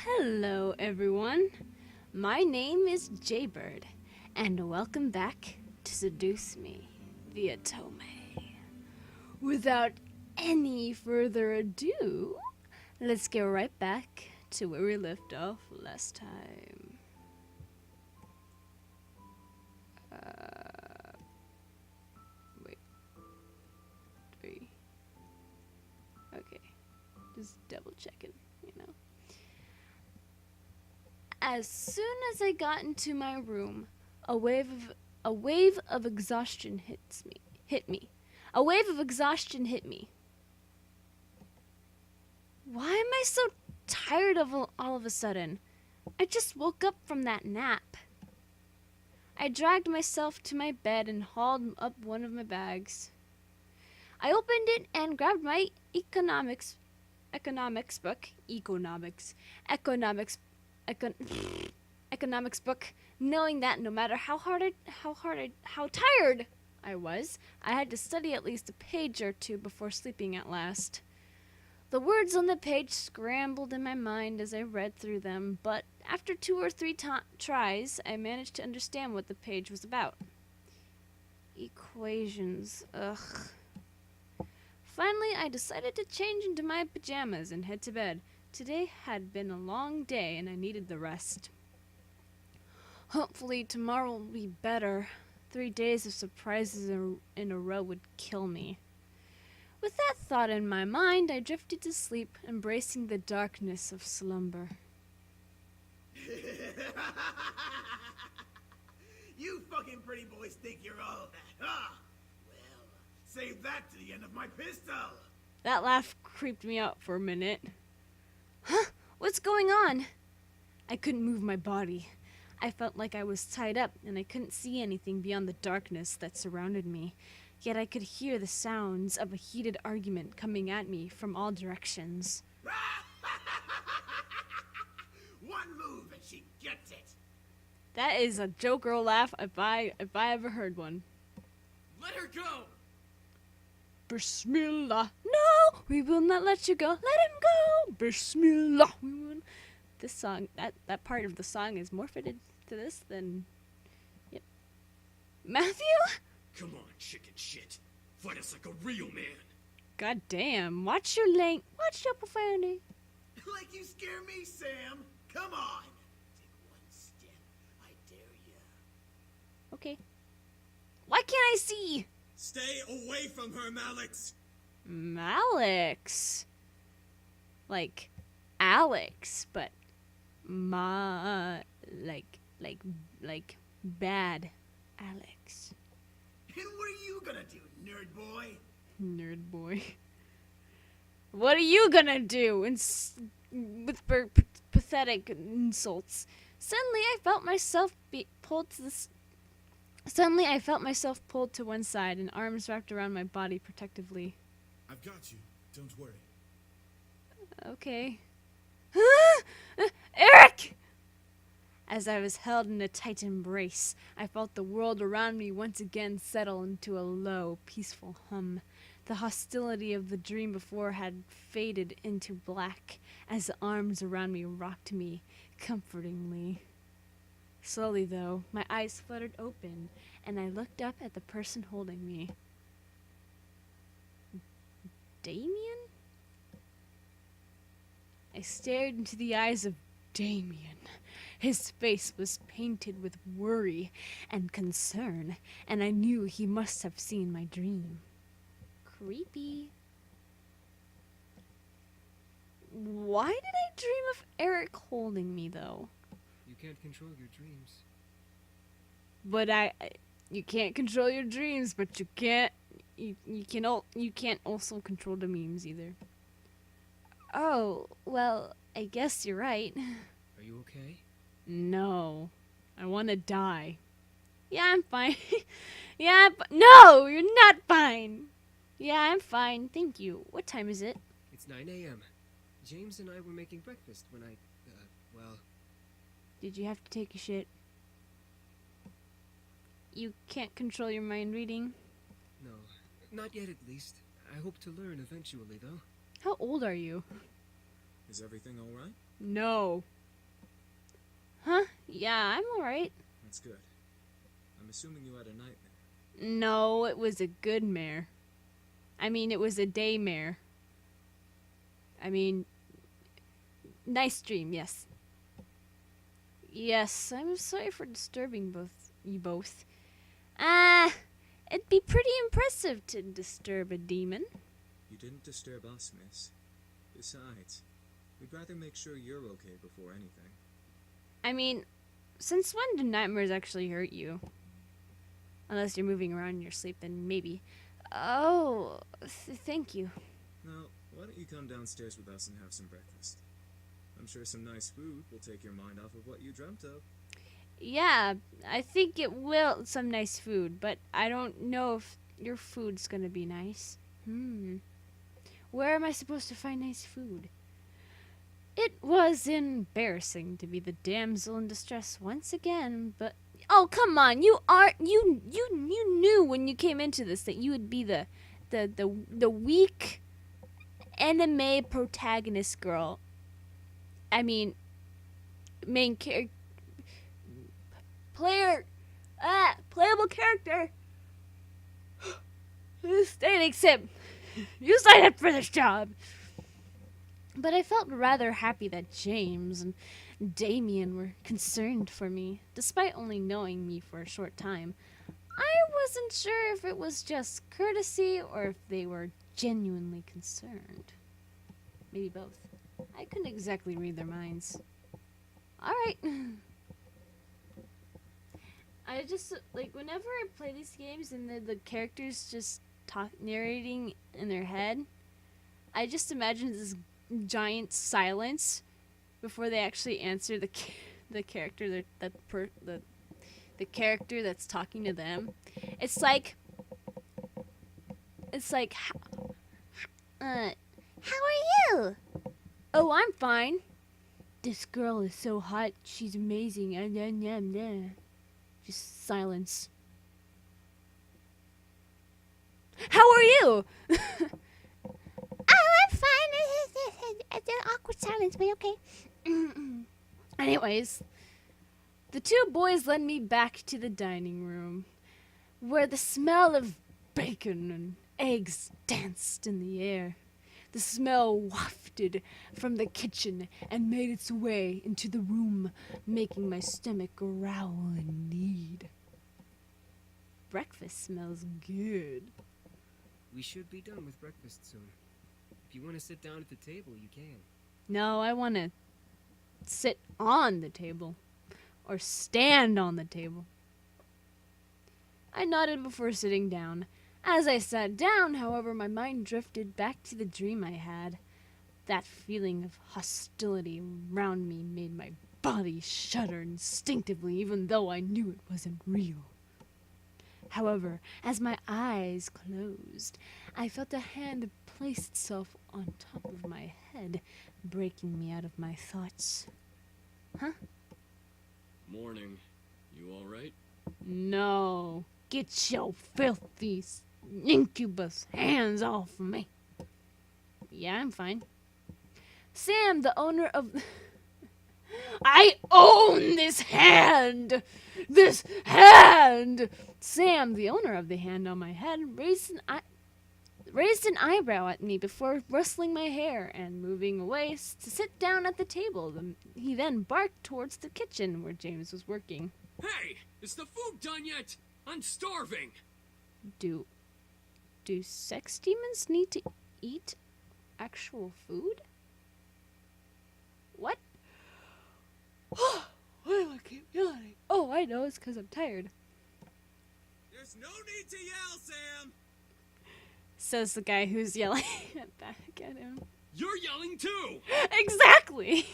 Hello, everyone. My name is Jaybird, and welcome back to Seduce Me, the Otome. Without any further ado, let's get right back to where we left off last time. Wait. 3. Okay. Just double checking, you know. As soon as I got into my room, a wave of exhaustion hit me. A wave of exhaustion hit me. Why am I so tired all of a sudden? I just woke up from that nap. I dragged myself to my bed and hauled up one of my bags. I opened it and grabbed my economics book, economics book, knowing that no matter how tired I was, I had to study at least a page or two before sleeping at last. The words on the page scrambled in my mind as I read through them, but after 2 or 3 tries, I managed to understand what the page was about. Equations, ugh. Finally, I decided to change into my pajamas and head to bed. Today had been a long day and I needed the rest. Hopefully tomorrow will be better. 3 days of surprises in a row would kill me. With that thought in my mind, I drifted to sleep, embracing the darkness of slumber. You fucking pretty boys think you're all that, huh? Well, save that to the end of my pistol. That laugh creeped me out for a minute. Huh? What's going on? I couldn't move my body. I felt like I was tied up, and I couldn't see anything beyond the darkness that surrounded me. Yet I could hear the sounds of a heated argument coming at me from all directions. One move and she gets it. That is a Joker laugh if I ever heard one. Let her go. Bismillah. No, we will not let you go. Let him go. Bismillah. This song, that part of the song is more fitted to this than... Yep. Matthew? Come on, chicken shit. Fight us like a real man. God damn. Watch your profanity. Like you scare me, Sam. Come on. Take one step. I dare you. Okay. Why can't I see? Stay away from her, Malix. Malix. Like Alex, but like bad Alex. And what are you gonna do, nerd boy? Nerd boy. What are you gonna do? With pathetic insults. Suddenly, I felt myself pulled to one side and arms wrapped around my body protectively. I've got you. Don't worry. Okay. Eric! As I was held in a tight embrace, I felt the world around me once again settle into a low, peaceful hum. The hostility of the dream before had faded into black as the arms around me rocked me comfortingly. Slowly, though, my eyes fluttered open, and I looked up at the person holding me. Damien? I stared into the eyes of Damien. His face was painted with worry and concern, and I knew he must have seen my dream. Creepy. Why did I dream of Eric holding me, though? You can't control your dreams. But you can't control your dreams, but you can't also control the memes either. Oh, well, I guess you're right. Are you okay? No. I want to die. Yeah, I'm fine. No, you're not fine. Yeah, I'm fine. Thank you. What time is it? It's 9 a.m. James and I were making breakfast when well... Did you have to take a shit? You can't control your mind reading? No, not yet at least. I hope to learn eventually, though. How old are you? Is everything all right? No. Huh? Yeah, I'm alright. That's good. I'm assuming you had a nightmare. No, it was a good mare. I mean, it was a daymare. I mean, nice dream, yes. Yes, I'm sorry for disturbing you both. It'd be pretty impressive to disturb a demon. You didn't disturb us, miss. Besides, we'd rather make sure you're okay before anything. I mean, since when do nightmares actually hurt you? Unless you're moving around in your sleep, then maybe. Oh, thank you. Now, why don't you come downstairs with us and have some breakfast? I'm sure some nice food will take your mind off of what you dreamt of. Yeah, I think it will. Some nice food, but I don't know if your food's gonna be nice. Where am I supposed to find nice food? It was embarrassing to be the damsel in distress once again, but oh come on, you knew when you came into this that you would be the weak anime protagonist girl. I mean, main character. Playable character. Stating sim. You signed up for this job. But I felt rather happy that James and Damien were concerned for me, despite only knowing me for a short time. I wasn't sure if it was just courtesy or if they were genuinely concerned. Maybe both. I couldn't exactly read their minds. Alright. I just, like, whenever I play these games and the characters just narrating in their head, I just imagine this giant silence before they actually answer the character the character that's talking to them. It's like how are you? Oh, I'm fine. This girl is so hot. She's amazing. Just silence. How are you? Oh, I'm fine. It's an awkward silence, but okay. Anyways, the two boys led me back to the dining room, where the smell of bacon and eggs danced in the air. The smell wafted from the kitchen and made its way into the room, making my stomach growl in need. Breakfast smells good. We should be done with breakfast soon. If you want to sit down at the table, you can. No, I want to sit on the table. Or stand on the table. I nodded before sitting down. As I sat down, however, my mind drifted back to the dream I had. That feeling of hostility around me made my body shudder instinctively, even though I knew it wasn't real. However, as my eyes closed, I felt a hand place itself on top of my head, breaking me out of my thoughts. Huh? Morning. You alright? No. Get your filthy incubus hands off of me. Yeah, I'm fine. Sam, the owner of... I own this hand! This hand! Sam, the owner of the hand on my head, raised an eyebrow at me before rustling my hair and moving away to sit down at the table. He then barked towards the kitchen where James was working. Hey! Is the food done yet? I'm starving! Do sex demons need to eat actual food? What? Why do I keep yawning? Oh, I know, it's because I'm tired. There's no need to yell, Sam! Says the guy who's yelling back at him. You're yelling too! Exactly!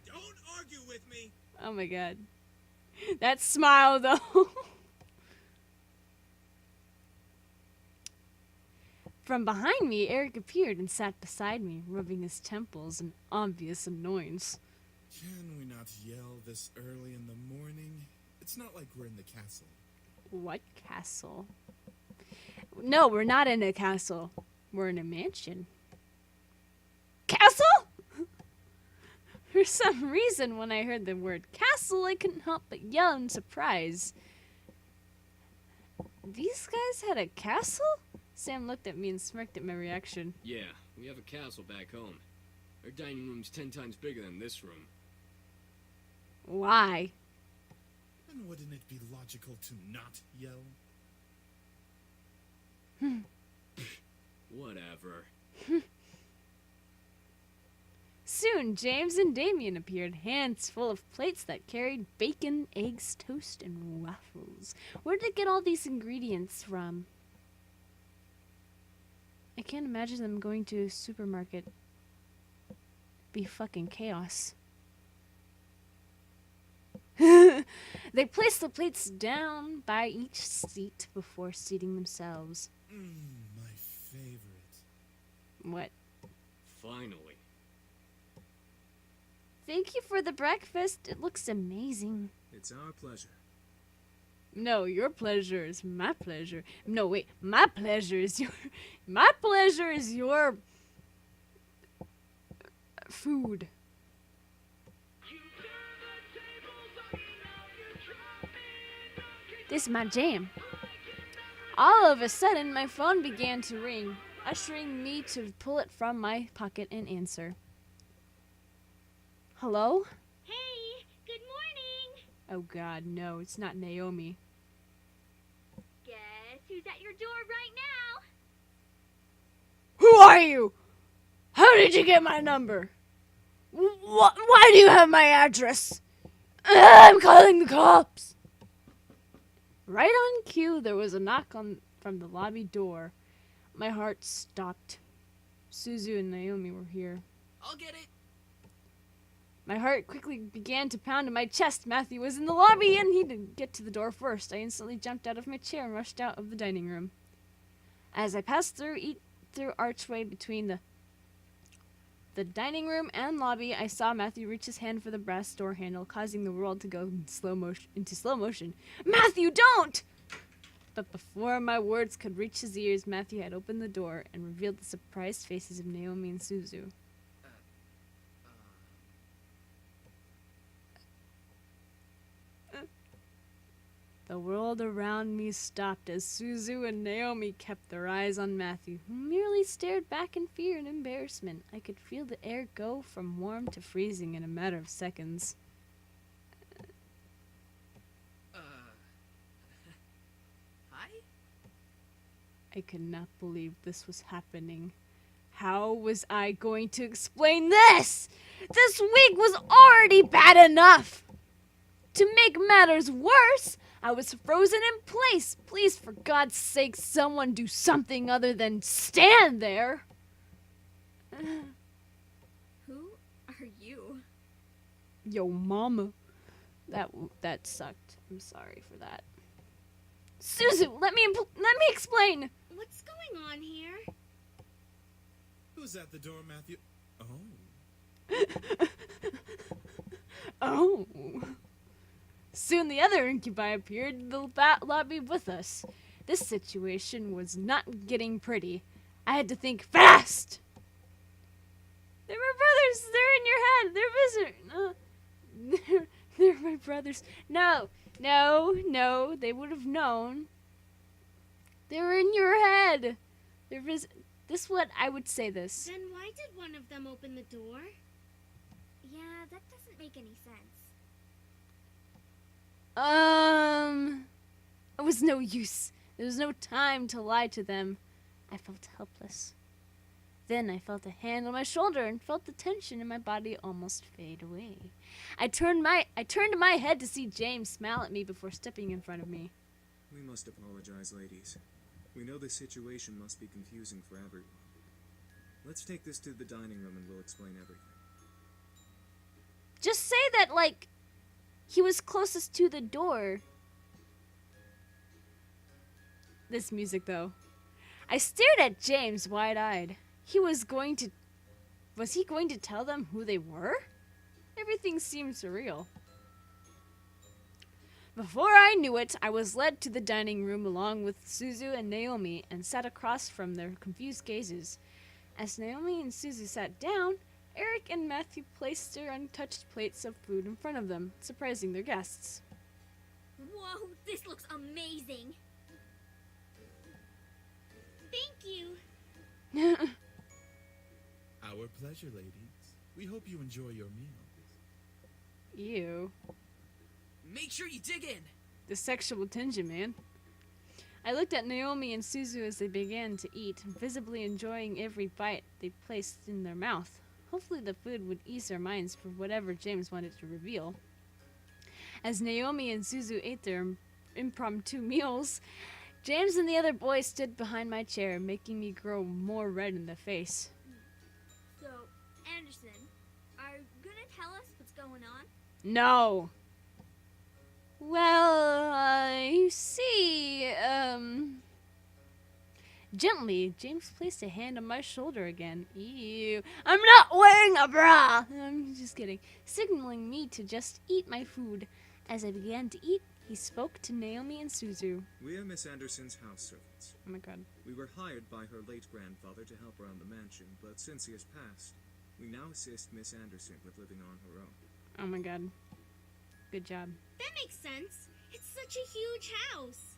Don't argue with me! Oh my god. That smile, though. From behind me, Eric appeared and sat beside me, rubbing his temples in obvious annoyance. Can we not yell this early in the morning? It's not like we're in the castle. What castle? No, we're not in a castle. We're in a mansion. Castle? For some reason, when I heard the word castle, I couldn't help but yell in surprise. These guys had a castle? Sam looked at me and smirked at my reaction. Yeah, we have a castle back home. Our dining room's 10 times bigger than this room. Why? And wouldn't it be logical to not yell? Whatever. Soon, James and Damien appeared, hands full of plates that carried bacon, eggs, toast, and waffles. Where did they get all these ingredients from? I can't imagine them going to a supermarket. Be fucking chaos. They placed the plates down by each seat before seating themselves. My favorite. What? Finally. Thank you for the breakfast. It looks amazing. It's our pleasure. No, your pleasure is my pleasure. No, wait, my pleasure is your... My pleasure is your... food. This is my jam. All of a sudden, my phone began to ring, ushering me to pull it from my pocket and answer. Hello? Hey, good morning. Oh God, no, it's not Naomi. Guess who's at your door right now? Who are you? How did you get my number? Why do you have my address? I'm calling the cops. Right on cue, there was a knock from the lobby door. My heart stopped. Suzu and Naomi were here. I'll get it. My heart quickly began to pound in my chest. Matthew was in the lobby, and he didn't get to the door first. I instantly jumped out of my chair and rushed out of the dining room. As I passed through archway between the dining room and lobby, I saw Matthew reach his hand for the brass door handle, causing the world to go into slow motion. Matthew, don't! But before my words could reach his ears, Matthew had opened the door and revealed the surprised faces of Naomi and Suzu. The world around me stopped as Suzu and Naomi kept their eyes on Matthew, who merely stared back in fear and embarrassment. I could feel the air go from warm to freezing in a matter of seconds. Hi? I could not believe this was happening. How was I going to explain this? This week was already bad enough. To make matters worse, I was frozen in place. Please, for God's sake, someone do something other than stand there. Who are you? Yo, mama. That sucked. I'm sorry for that. Suzu, let me explain. What's going on here? Who's at the door, Matthew? Oh. Oh. Soon the other incubi appeared in the lobby with us. This situation was not getting pretty. I had to think fast. They're my brothers. They're in your head. They're visiting. They're my brothers. No. They would have known. They were in your head. This what I would say this. Then why did one of them open the door? Yeah, that doesn't make any sense. It was no use. There was no time to lie to them. I felt helpless. Then I felt a hand on my shoulder and felt the tension in my body almost fade away. I turned my head to see James smile at me before stepping in front of me. We must apologize, ladies. We know this situation must be confusing for everyone. Let's take this to the dining room and we'll explain everything. Just say that, like, he was closest to the door. This music, though. I stared at James wide-eyed. Was he going to tell them who they were? Everything seemed surreal. Before I knew it, I was led to the dining room along with Suzu and Naomi and sat across from their confused gazes. As Naomi and Suzu sat down, Eric and Matthew placed their untouched plates of food in front of them, surprising their guests. Whoa, this looks amazing. Thank you. Our pleasure, ladies. We hope you enjoy your meal. Ew. Make sure you dig in. The sexual tension, man. I looked at Naomi and Suzu as they began to eat, visibly enjoying every bite they placed in their mouth. Hopefully the food would ease their minds for whatever James wanted to reveal. As Naomi and Suzu ate their impromptu meals, James and the other boys stood behind my chair, making me grow more red in the face. So, Anderson, are you gonna tell us what's going on? No! Well, you see, Gently, James placed a hand on my shoulder again. Ew. I'm not wearing a bra! I'm just kidding. Signaling me to just eat my food. As I began to eat, he spoke to Naomi and Suzu. We are Miss Anderson's house servants. Oh my god. We were hired by her late grandfather to help around the mansion, but since he has passed, we now assist Miss Anderson with living on her own. Oh my god. Good job. That makes sense. It's such a huge house.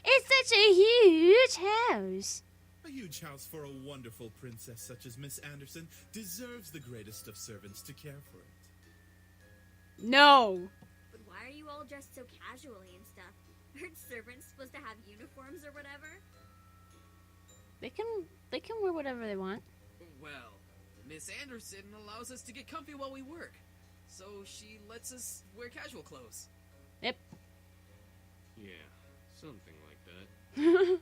It's such a huge house. A huge house for a wonderful princess such as Miss Anderson deserves the greatest of servants to care for it. No! But why are you all dressed so casually and stuff? Aren't servants supposed to have uniforms or whatever? They can wear whatever they want. Well, Miss Anderson allows us to get comfy while we work, so she lets us wear casual clothes. Yep. Yeah, something like that.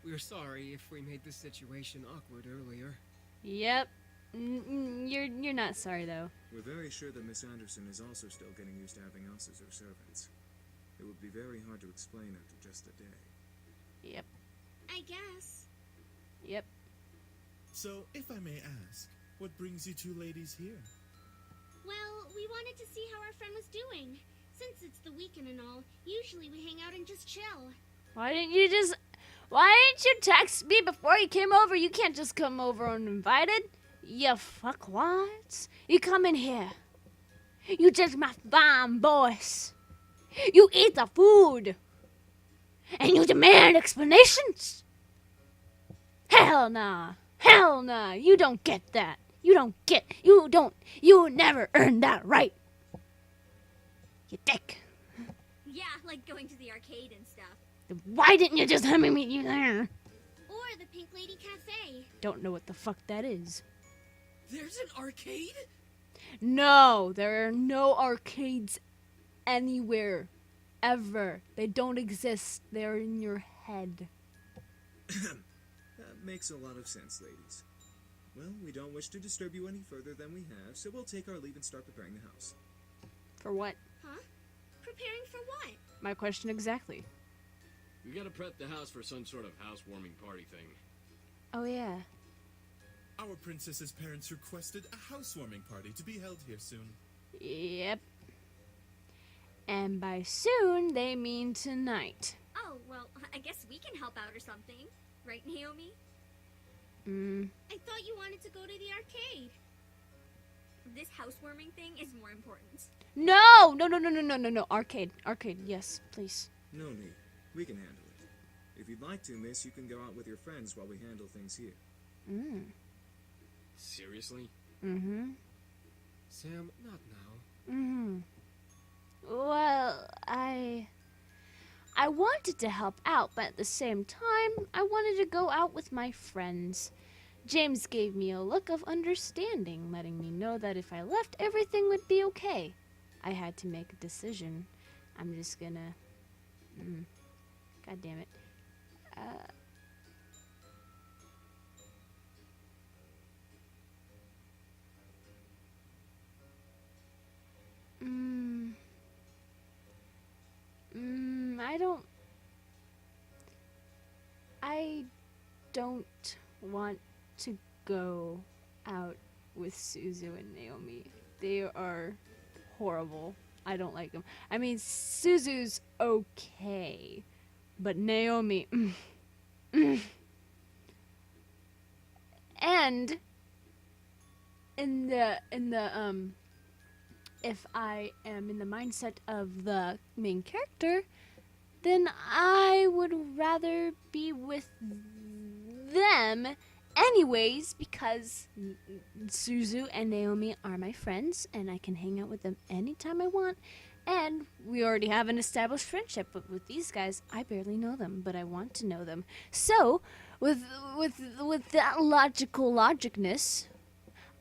We're sorry if we made this situation awkward earlier. Yep. You're not sorry though. We're very sure that Miss Anderson is also still getting used to having us as her servants. It would be very hard to explain after just a day. Yep. I guess. Yep. So, if I may ask, what brings you two ladies here? Well, we wanted to see how our friend was doing. Since it's the weekend and all, usually we hang out and just chill. Why didn't you text me before you came over? You can't just come over uninvited. You fuckwads. You come in here. You judge my fine voice. You eat the food. And you demand explanations. Hell nah. Hell nah. You don't get that. You never earned that right. You dick. Yeah, like going to the arcade and stuff. Why didn't you just have me meet you there? Or the Pink Lady Cafe. Don't know what the fuck that is. There's an arcade? No, there are no arcades anywhere. Ever. They don't exist. They're in your head. That makes a lot of sense, ladies. Well, we don't wish to disturb you any further than we have, so we'll take our leave and start preparing the house. For what? Huh? Preparing for what? My question exactly. We gotta prep the house for some sort of housewarming party thing. Oh yeah. Our princess's parents requested a housewarming party to be held here soon. Yep. And by soon, they mean tonight. Oh, well, I guess we can help out or something. Right, Naomi? I thought you wanted to go to the arcade. This housewarming thing is more important. No! Arcade. Yes, please. No need. We can handle it. If you'd like to, miss, you can go out with your friends while we handle things here. Seriously? Sam, not now. Well, I wanted to help out, but at the same time, I wanted to go out with my friends. James gave me a look of understanding, letting me know that if I left, everything would be okay. I had to make a decision. I'm just gonna... God damn it. I don't want to go out with Suzu and Naomi. They are horrible. I don't like them. I mean, Suzu's okay, but Naomi... And if I am in the mindset of the main character, then I would rather be with them anyways, because Suzu and Naomi are my friends and I can hang out with them anytime I want. And we already have an established friendship, but with these guys, I barely know them, but I want to know them. So, with that logicness,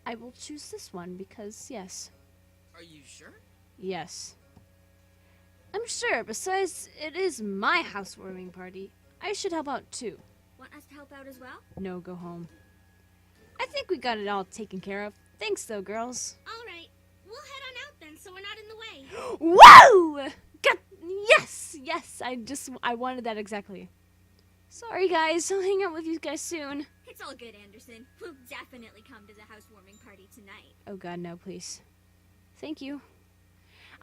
I will choose this one because yes. Are you sure? Yes. I'm sure, besides, it is my housewarming party. I should help out too. Want us to help out as well? No, go home. I think we got it all taken care of. Thanks though, girls. Alright, we'll head on out then so we're not in the way. Whoa! Yes, I wanted that exactly. Sorry guys, I'll hang out with you guys soon. It's all good, Anderson. We'll definitely come to the housewarming party tonight. Oh god, no, please. Thank you.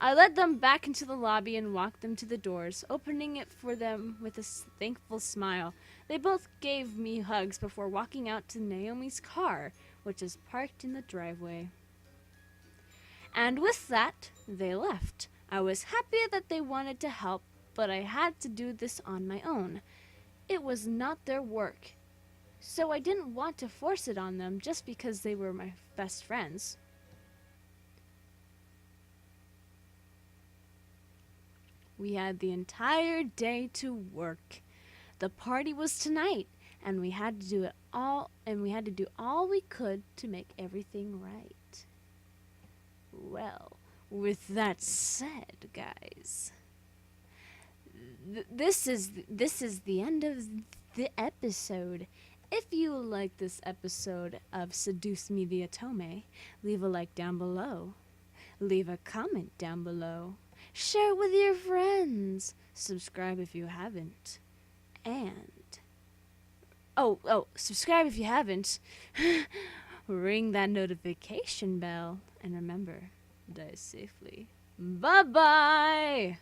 I led them back into the lobby and walked them to the doors, opening it for them with a thankful smile. They both gave me hugs before walking out to Naomi's car, which is parked in the driveway. And with that, they left. I was happy that they wanted to help, but I had to do this on my own. It was not their work, so I didn't want to force it on them just because they were my best friends. We had the entire day to work. The party was tonight, and we had to do all we could to make everything right. Well, with that said, guys, this is the end of the episode. If you like this episode of Seduce Me the Otome, leave a like down below. Leave a comment down below. Share it with your friends. Subscribe if you haven't. And subscribe if you haven't. Ring that notification bell. And remember, die safely. Bye-bye!